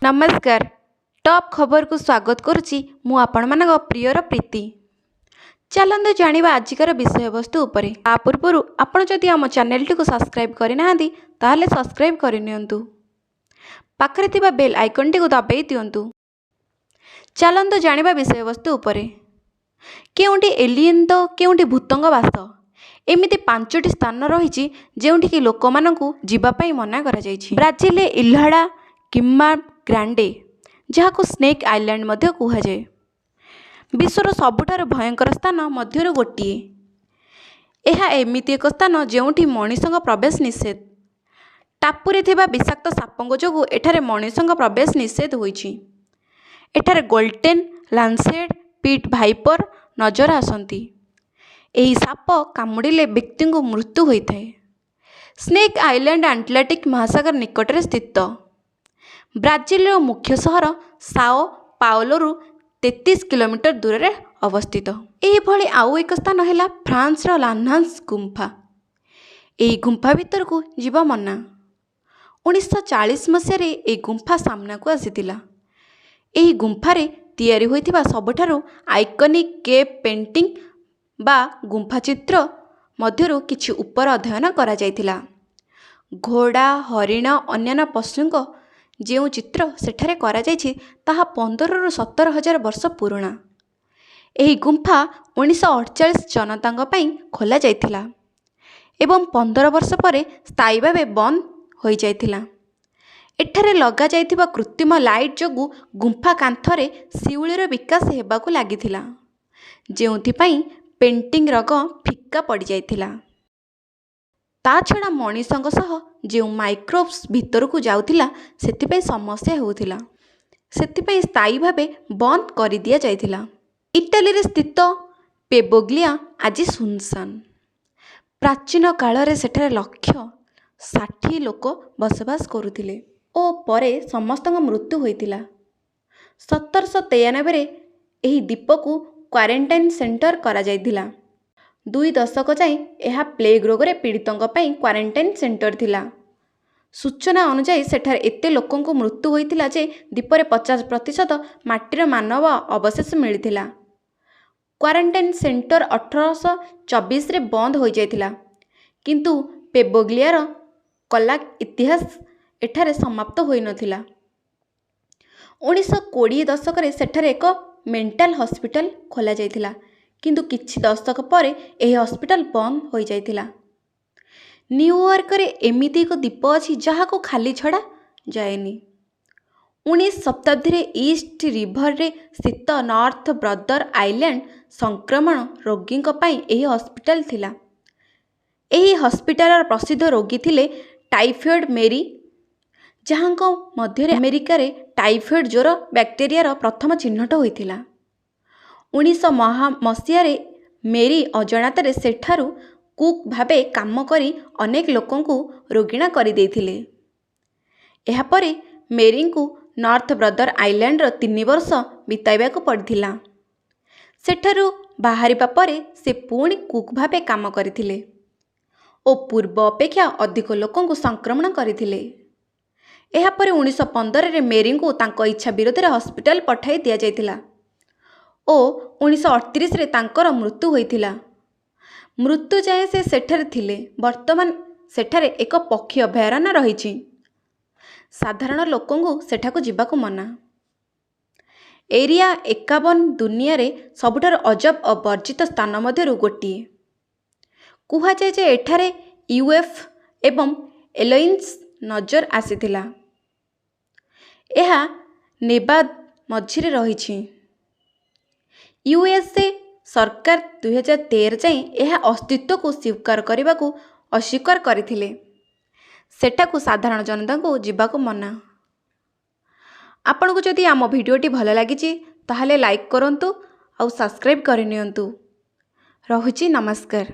नमस्कार। टॉप खबर को स्वागत करुच्ची मु आपण मानक प्रियर प्रीति। चलंतु जानिबा आजिकर विषय वस्तु उपरे। आ पूर्व आपण जदि आम चैनल टी को सब्सक्राइब करिनाहांती ताहले सब्सक्राइब करिनियंतु। पाखरे थिबा बेल आइकन टी को दबाई दियंतु। चलंतु जानिबा विषय वस्तु उपरे। केउंटी एलियन तो केउंटी भूतंग वास एमिति 5टी स्थान रही जेउंठी लोक मानकु जीवा पई मना करा जायछि। ब्राजिल इल्हाड़ा किम्मा ग्रांडे जहां स्नेक आइलैंड मध्य कहुए विश्वर सबुठार भयंकर स्थान मध्य गोटे। यह एमिति एक स्थान जेउठी मनीषक प्रवेश निषेध। टापुरे थिबा विषाक्त सापंग जोगु एठारे मनीषक प्रवेश निषेध होइछि। एठारे गोल्डेन लांसेट पीट भाइपर नजर आसंती। एही साप कामुड़िले व्यक्ति को मृत्यु होता है। स्नेक आइलैंड आटलांटिक महासागर निकटरे स्थित। ब्राजिल मुख्य सहर साओ पाओलोरु 33 किलोमीटर दूर में अवस्थित। यही आउ एक स्थान है फ्रांस लान्हांस गुंफा। यही गुंफा भीतर को जीवा मना। 1940 मसीह ये गुंफा सामना को आसीतिला। यही गुंफारे तैयारी होइथिबा सबठारु आइकनिक केव पेंटिंग बा गुंफा चित्र मध्यरु किछि उपर अध्ययन करा जायतिला। घोड़ा हरिण अन्यान्य पशुंक जो चित्र सेठारे करा जायछि ताहा 15 ରୁ 17 हजार वर्ष पुराणा। यही गुंफा 1948 जनतांग पई खोला जायतिला एवं 15 वर्ष परे स्थायी भावे बंद हो जायतिला। एठारे लगा जायतिबा कृत्रिम लाइट जोगु गुंफा कांथरे शिउळीर विकास हेबाकु लागिथिला जेउथि पई पेंटिंग रग फिक्का पड़ जायतिला। ता छड़ा मनीषक सह जो माइक्रोब्स भीतर को जाउथिला सेथिपई समस्या होउथिला। सेथिपई स्थायी भावे बंद कर दिया जायतिला। इटाली रे स्थित पेबोग्लिया आज सुनसान। प्राचीन काल रे सेठारे 160 लोक बसवास करुथिले ओ परे समस्तक मृत्यु होइतिला। 1793 रे एही द्वीप को क्वारंटाइन सेंटर करा जायतिला। 2 दशक जाए यह प्लेग रोग रे पीड़ितों पई क्वारंटाइन सेंटर थिला। सूचना अनुसार सेठार एते लोकों को मृत्यु होइतिला जे द्वीपर 50% माटीर मानव अवशेष मिलिथिला। क्वारंटाइन सेंटर 1824 रे बंद हो जायतिला किंतु पेबोग्लियार कला इतिहास एठारे समाप्त होई नथिला। 1920 दशक रे सेठार एक मेंटल हॉस्पिटल खोला जायतिला किंतु किछि दशक परे एही हॉस्पिटल बंद हो जायतिला। न्यूयॉर्क रे एमिति एक द्वीप अछि जहा को खाली छड़ा जाएनी। 19 शताब्दी रे ईस्ट रिवर रे स्थित नॉर्थ ब्रदर आइलैंड संक्रमण रोगी पई एही हॉस्पिटल थिला। एही हॉस्पिटल प्रसिद्ध रोगी थिले टाइफॉइड मेरी जहां मध्य अमेरिका रे टाइफॉइड ज्वर बैक्टेरिया प्रथम चिन्हट होइथिला। 1900 मसीह मेरी अजाणत सेठारु कुक भावे काम करी अनेक लोकों को रोगिणा करि देथिले। एहा परे मेरी को नॉर्थ ब्रदर आइलैंड 3 वर्ष बिताइबा को पड़िथिला। सेठारु बाहरिबा परे से पुणी कुक भावे काम करथिले ओ पूर्व अपेक्षा अधिक लोकों को संक्रमण करथिले। एहा परे 1915 रे मेरी को तांको इच्छा विरोध रे हॉस्पिटल पठाई दिया जायतिला ओ 1938 रे तांकर मृत्यु होइथिला। मृत्यु जाए से सेठारे थिले। वर्तमान सेठारे एक पक्षी अभयारण्य रहिछि। साधारण लोकों को सेठाको जिबाको मना। एरिया 51 दुनिया रे सबुठार अजब और वर्जित स्थान मध्यरु गोटिए। कुहा जाए जे एठारे यूएफ एवं एलियंस नजर आसीथिला। एहा नेबाद मझिरे रहिछि। यूएसए सरकार 2013 जाए यह अस्तित्व को स्वीकार करने को अस्वीकार करथिले। सेठाकु साधारण जनता को जीवाको मना। आपन को जदि आम भिडियोटी भल लगी ताहले लाइक करंतु और सब्सक्राइब करनियंतु। रहुछि नमस्कार।